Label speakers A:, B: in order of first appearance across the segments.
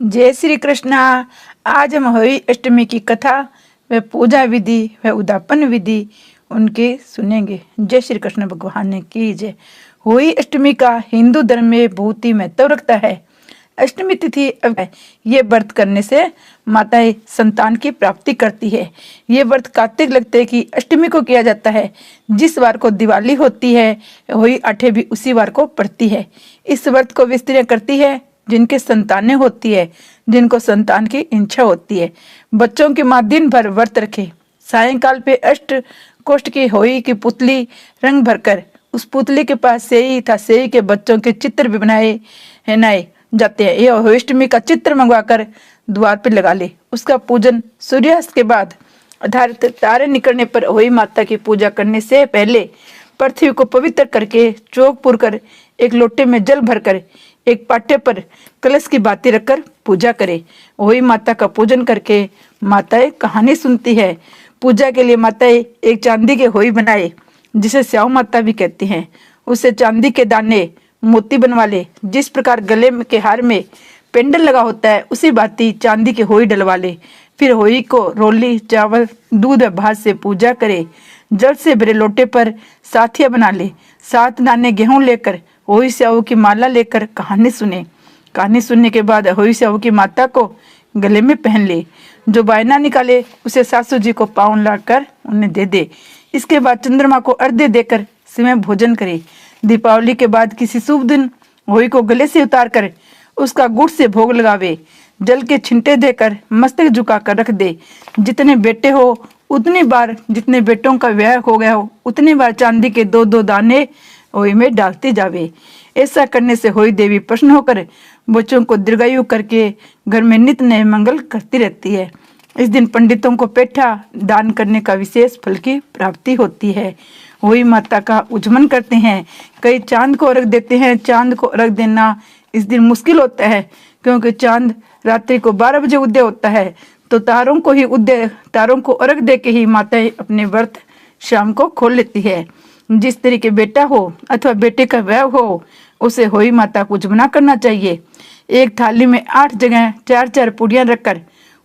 A: जय श्री कृष्णा। आज हम होली अष्टमी की कथा व पूजा विधि व उद्यापन विधि उनके सुनेंगे। जय श्री कृष्ण भगवान ने की जय। होली अष्टमी का हिंदू धर्म में बहुत ही महत्व रखता है। अष्टमी तिथि ये व्रत करने से माताएं संतान की प्राप्ति करती है। ये व्रत कार्तिक लगते की अष्टमी को किया जाता है। जिस वार को दिवाली होती है होली आठे भी उसी वार को पड़ती है। इस व्रत को वे स्त्रियां करती है जिनके संतानें होती है, जिनको संतान की इच्छा होती है। बच्चों की माँ दिन भर व्रत रखे। सायंकाल पे अष्ट कोष्ठ की होली की पुतली रंग भरकर उस पुतली के पास सेई था सेई के बच्चों के चित्र भी बनाए जाते हैं। यह होष्टमी का चित्र मंगवाकर द्वार पे लगा ले। उसका पूजन सूर्यास्त के बाद आधारित तारे निकलने पर होली माता की पूजा करने से पहले पृथ्वी को पवित्र करके चौक पुरकर एक लोटे में जल भरकर एक पाटे पर कलश की बाती रखकर पूजा करे। होली माता का पूजन करके माताएं कहानी सुनती है। पूजा के लिए माताएं एक चांदी के होली बनाए जिसे स्याऊ माता भी कहती हैं। उसे चांदी के दाने मोती बनवा ले। जिस प्रकार गले के हार में पेंडल लगा होता है उसी बाती चांदी के होली डलवा ले। फिर होली को रोली चावल दूध व भात से पूजा करे। जल से भरे लोटे पर साथिया बना ले। 7 दाने गेहूं लेकर होली स्याऊ की माला लेकर कहानी सुने। कहानी सुनने के बाद होली स्याऊ की माता को गले में पहन ले। जो बायना निकाले उसे सासू जी को पावन लाकर उन्हें दे दे। इसके बाद चंद्रमा को अर्घ्य देकर समय भोजन करे। दीपावली के बाद किसी शुभ दिन होली को गले से उतार कर उसका गुड़ से भोग लगावे। जल के छिंटे देकर मस्तक झुका कर रख दे। जितने बेटे हो उतनी बार, जितने बेटों का ब्याह हो गया हो उतनी बार चांदी के 2-2 दाने होली में डालते जावे। ऐसा करने से होली देवी प्रसन्न होकर बच्चों को दीर्घायु करके घर में नित्य नए मंगल करती रहती है। इस दिन पंडितों को पेठा दान करने का विशेष फल की प्राप्ति होती है। होली माता का उज्जमन करते हैं। कई चांद को अर्घ देते हैं। चांद को अर्घ देना इस दिन मुश्किल होता है क्योंकि चांद रात्रि को 12 बजे उदय होता है। तो तारों को अर्घ दे के ही माताएं अपने व्रत शाम को खोल लेती है। जिस तरह के बेटा हो अथवा बेटे का ब्याह हो उसे होली माता को उज्जमना करना चाहिए। एक थाली में 8 जगह 4-4 पूड़ियां रखकर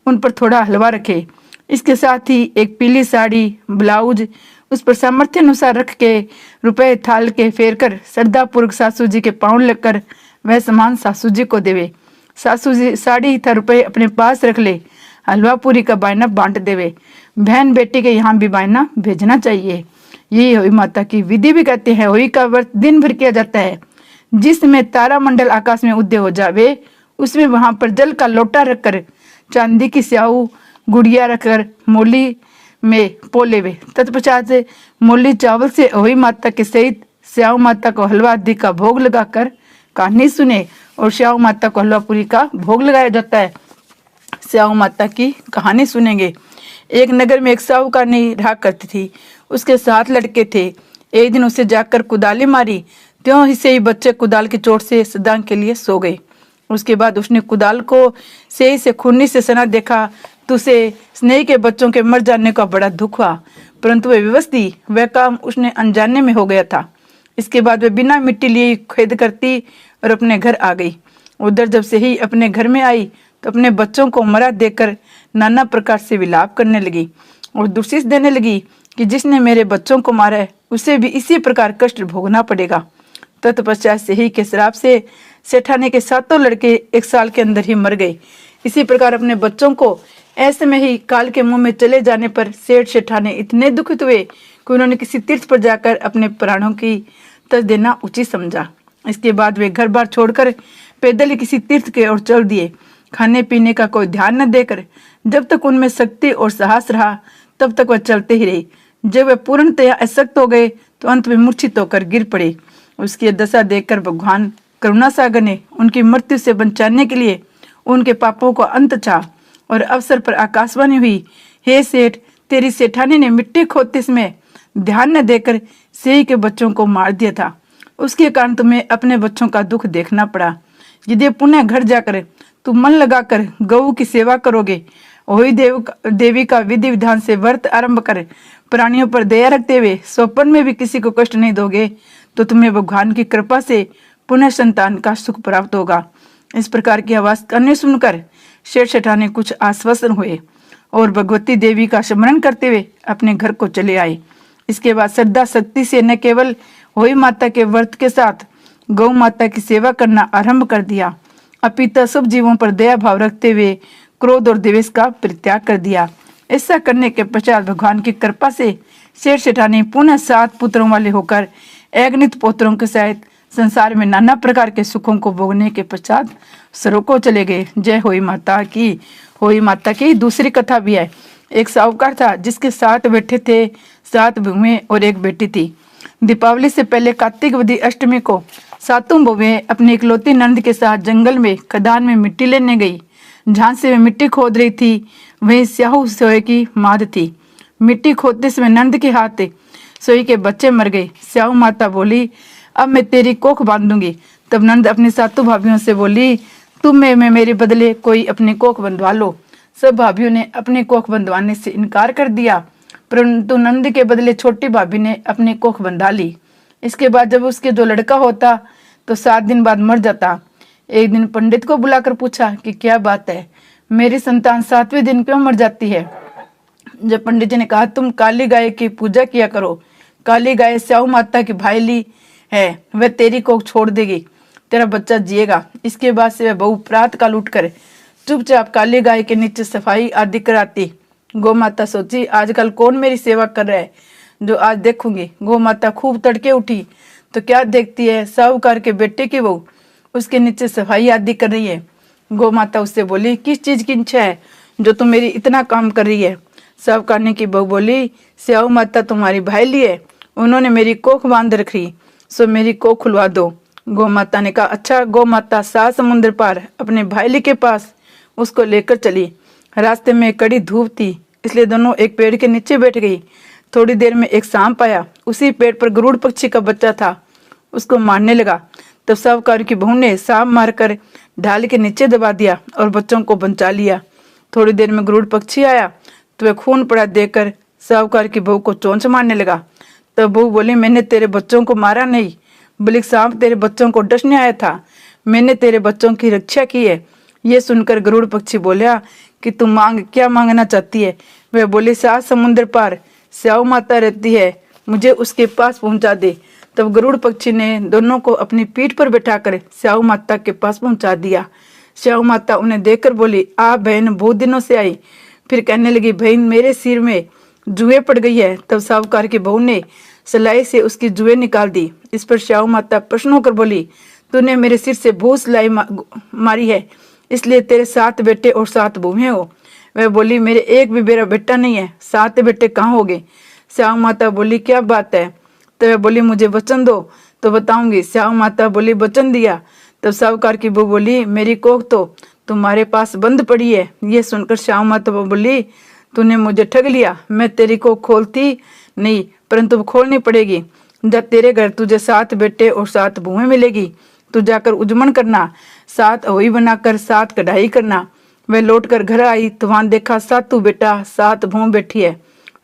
A: उन पर थोड़ा हलवा रखे। इसके साथ ही एक पीली साड़ी ब्लाउज उस पर सामर्थ्य अनुसार रख के रुपए थाल के फेर कर श्रद्धापूर्वक सासू जी के पाँव लगकर वह सामान सासू जी को देवे। सासू जी साड़ी तथा रुपए अपने पास रख ले। हलवा पूरी का बायना बांट देवे। बहन बेटी के यहाँ भी बायना भेजना चाहिए। ये होली माता की विधि भी कहते हैं। होली का व्रत दिन भर किया जाता है। जिसमें तारा मंडल आकाश में उदय हो जावे उसमें वहां पर जल का लोटा रखकर चांदी की स्याऊ गुड़िया रखकर मोली में पो लेवे। तत्पश्चात मोली चावल से होली माता के सहित स्याऊ माता को हलवा आदि का भोग लगाकर कहानी सुने और स्याऊ माता को हलवा पूरी का भोग लगाया जाता है। स्याऊ माता की कहानी सुनेंगे। एक नगर में एक साहूकारनी रहा करती थी। उसके 7 लड़के थे। एक दिन उसे जाकर कुदाली मारी। त्यों ही से ही बच्चे कुदाल की चोट से सदा के लिए सो गए। उसके बाद उसने कुदाल को से खूनी से सना देखा तो उसे स्नेही के बच्चों के मर जाने का बड़ा दुख हुआ, परंतु वह विवश थी। वह काम उसने अनजाने में हो गया था। इसके बाद वह बिना मिट्टी लिए खेद करती और अपने घर आ गई। उधर जब से ही अपने घर में आई तो अपने बच्चों को मरा देखकर नाना प्रकार से विलाप करने लगी और दुर्शिष देने लगी कि जिसने मेरे बच्चों को मारा है उसे भी इसी प्रकार कष्ट भोगना पड़ेगा। तत्पश्चात से ही के श्राप से सेठानी के 7 लड़के 1 साल के अंदर ही मर गए। इसी प्रकार अपने बच्चों को ऐसे में ही काल के मुंह में चले जाने पर सेठ सेठानी इतने दुखित हुए कि उन्होंने किसी तीर्थ पर जाकर अपने प्राणों की तज देना उचित समझा। इसके बाद वे घर बार छोड़कर पैदल ही किसी तीर्थ के ओर चल दिए। खाने पीने का कोई ध्यान न देकर जब तक उनमें शक्ति और साहस रहा तब तक वह चलते ही रहे। जब वे पूर्णतया अशक्त हो गए तो अंत में मूर्छित होकर गिर पड़े। उसकी दशा देखकर भगवान करुणा सागर ने उनकी मृत्यु से बचाने के लिए उनके पापों को अंत चाहा और अवसर पर आकाशवाणी हुई, हे सेठ, तेरी सेठानी ने मिट्टी खोदते समय ध्यान न देकर सेई के बच्चों को मार दिया था। उसके कारण तुम्हें अपने बच्चों का दुख देखना पड़ा। यदि पुनः घर जाकर तुम मन लगाकर गऊ की सेवा करोगे, होली देवी का विधि विधान से व्रत आरंभ कर प्राणियों पर दया रखते हुए स्वप्न में भी किसी को कष्ट नहीं दोगे तो तुम्हें भगवान की कृपा से पुनः संतान का सुख प्राप्त होगा। इस प्रकार की आवाज करने सुनकर शेर सेठानी कुछ आश्वासन हुए और भगवती देवी का स्मरण करते हुए अपने घर को चले आए। इसके बाद श्रद्धा शक्ति से न केवल होई माता के व्रत के साथ गौ माता की सेवा करना आरंभ कर दिया, अपितु सब जीवों पर दया भाव रखते हुए क्रोध और द्वेष का परित्याग कर दिया। ऐसा करने के पश्चात भगवान की कृपा से शेर सेठानी पुनः 7 पुत्रों वाले होकर अगणित पुत्रों के सहित संसार में नाना प्रकार के सुखों को भोगने के पश्चात स्वर्ग को चले गए। जय होई माता की। होई माता की दूसरी कथा भी है। एक साहूकार था जिसके 7 बेटे थे, 7 बहुएं और 1 बेटी थी। दीपावली से पहले कार्तिक वदी अष्टमी को 7 बहुएं अपनी इकलौती नंद के साथ जंगल में खदान में मिट्टी लेने गई। जहां से वे मिट्टी खोद रही थी वहीं स्याहू सोए की माद थी। मिट्टी खोदते समय नंद के हाथ सोई के बच्चे मर गए। स्याहू माता बोली, अब मैं तेरी कोख बांधूंगी। तब नंद अपनी 7 भाभियों से बोली, तुम में मेरे बदले कोई अपनी कोख बंधवा लो। सब भाभियों ने अपनी कोख बंधवाने से इनकार कर दिया, परंतु नंद के बदले छोटी भाभी ने अपनी कोख बंधा ली। इसके बाद जब उसके जो लड़का होता तो 7 दिन बाद मर जाता। एक दिन पंडित को बुलाकर पूछा कि क्या बात है, मेरी संतान 7वें दिन क्यों मर जाती है। जब पंडित जी ने कहा, तुम काली गाय की पूजा किया करो, काली गाय स्याहू माता की भाईली है, वह तेरी कोख छोड़ देगी, तेरा बच्चा जिएगा। इसके बाद से वह बहू प्रात काल उठकर चुपचाप काली गाय के नीचे सफाई आदि कराती। गौ माता सोची, आजकल कौन मेरी सेवा कर रहा है जो आज देखूंगी। गौ माता खूब तड़के उठी तो क्या देखती है, साहूकार के बेटे की बहू उसके नीचे सफाई आदि कर रही है। गौ माता उससे बोली, किस चीज की इच्छा है जो तुम मेरी इतना काम कर रही है। साहूकार ने की बहू बोली, स्याहू माता तुम्हारी भाईली है, उन्होंने मेरी कोख बांध रखी, सो मेरी कोख खुलवा दो। गौ माता ने कहा, अच्छा। गौ माता 7 समुद्र पार अपने भाईली के पास उसको लेकर चली। रास्ते में कड़ी धूप थी, इसलिए दोनों एक पेड़ के नीचे बैठ गई। थोड़ी देर में एक सांप आया, उसी पेड़ पर गरुड़ पक्षी का बच्चा था, उसको मारने लगा। तब साहूकार की बहू ने सांप मारकर ढाल के नीचे दबा दिया और बच्चों को बचा लिया। थोड़ी देर में गरुड़ पक्षी आया तो वह खून पड़ा देखकर साहूकार की बहू को चोंच मारने लगा। तब बहू बोली, मैंने तेरे बच्चों को मारा नहीं, बल्कि सांप तेरे बच्चों को डसने आया था, मैंने तेरे बच्चों की रक्षा की है। ये सुनकर गरुड़ पक्षी बोला कि तुम मांग क्या मांगना चाहती है। वह बोली, 7 समुद्र पार स्याहू माता रहती है, मुझे उसके पास पहुंचा दे। तब गरुड़ पक्षी ने दोनों को अपनी पीठ पर बैठाकर स्याहू माता के पास पहुंचा दिया। स्याहू माता उन्हें देखकर बोली, आप बहन बहुत दिनों से आई। फिर कहने लगी, बहन मेरे सिर में जुएं पड़ गई है। तब साहूकार की बहू ने सिलाई से उसकी जुएं निकाल दी। इस पर स्याहू माता प्रश्न होकर बोली, तूने मेरे सिर से बहुत सिलाई मारी है, इसलिए तेरे 7 बेटे और 7 बहुएं हो। वह बोली, मेरे एक भी मेरा बेटा नहीं है, 7 बेटे कहाँ हो गए। स्याहू माता बोली, क्या बात है। तो वह बोली, मुझे वचन दो तो बताऊंगी। स्याहू माता बोली, वचन दिया। तब साहूकार की बहू बोली, मेरी कोख तो तुम्हारे पास बंद पड़ी है। ये सुनकर स्याहू माता बोली, तूने मुझे ठग लिया, मैं तेरी कोख खोलती नहीं, परंतु खोलनी पड़ेगी। जब तेरे घर तुझे 7 बेटे और 7 बहुएं मिलेगी, तू जाकर उजमन करना, 7 अहोई बनाकर 7 कढ़ाई करना। वह लौट कर घर आई तो वहां देखा 7 बेटा 7 बहु बैठी है।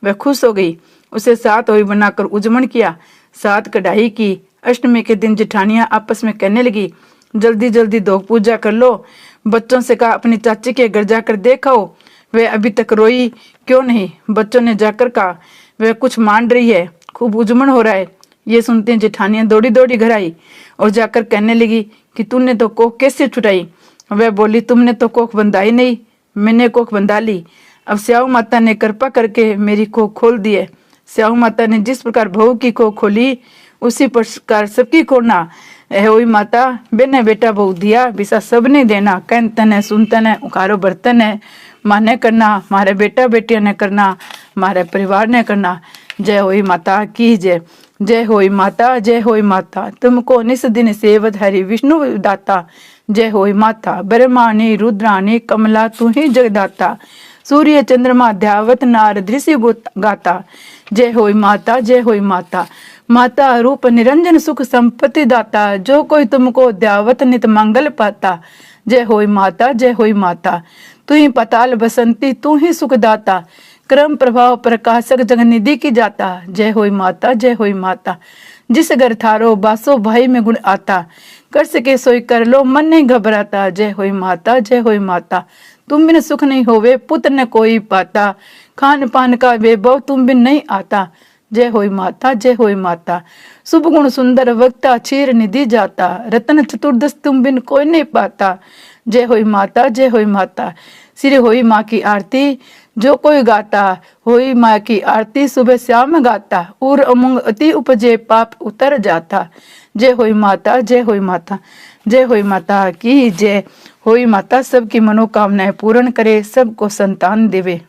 A: वह खुश हो गई, उसे 7 अहोई बनाकर उजमन किया, 7 कढ़ाई की। अष्टमी के दिन जेठानियां आपस में कहने लगी, जल्दी जल्दी दो पूजा कर लो। बच्चों से कहा, अपनी चाची के घर जाकर देखाओ, वह अभी तक रोई क्यों नहीं। बच्चों ने जाकर कहा, वह कुछ मान रही है, खूब उजमन हो रहा है। ये सुनते जेठानियां दौड़ी दौड़ी घर आई और जाकर कहने लगी कि तूने तो कोख कैसे छुटाई। वह बोली, तुमने तो कोख बंधाई नहीं, मैंने कोख बंधा ली। अब स्याहू माता ने कृपा करके मेरी कोख खोल दी है। स्याहू माता ने जिस प्रकार बहू की कोख खोली, उसी प्रकार सबकी खोलना है। होई माता, बेने बेटा बहू दिया बिसा सबने देना, कहतन है सुनतन है उखारो बर्तन है, माने करना, मारे बेटा बेटिया ने करना, मारे परिवार ने करना। जय होई माता की जय। जय होई माता, जय होई माता, तुमको निस दिन सेवत हरि विष्णु दाता। जय होई माता, ब्रह्माणी रुद्राणी कमला तू ही जगदाता, सूर्य चंद्रमा ध्यावत नार दृश्य गाता। जय होई माता, जय होई माता, माता रूप निरंजन सुख संपत्ति दाता, जो कोई तुमको ध्यावत नित मंगल पाता। जय होई माता, जय होई माता, तू ही पताल बसंती तू ही सुख दाता, क्रम प्रभाव प्रकाशक जगनिधि की जाता। जय होई माता, जय होई माता, जिस घर थारो बासो भाई में गुण आता, कर सके सोई कर लो मन नहीं घबराता। जय होई माता, जय होई माता, तुम बिन सुख नहीं होवे पुत्र न कोई पाता, खान पान का वैभव तुम बिन नहीं आता। जय होई माता, जय होई माता, शुभ गुण सुंदर वक्ता क्षीर निधि जाता, रतन चतुर्दश तुम बिन कोई नहीं पाता। जय होई माता, जय होई माता, श्री होई माँ की आरती जो कोई गाता, होई माँ की आरती सुबह शाम गाता, उर उमंग अति उपजे पाप उतर जाता। जय होई माता, जय होई माता, जय होई माता की जय। होई माता सबकी मनोकामनाएं पूर्ण करे, सबको संतान देवे।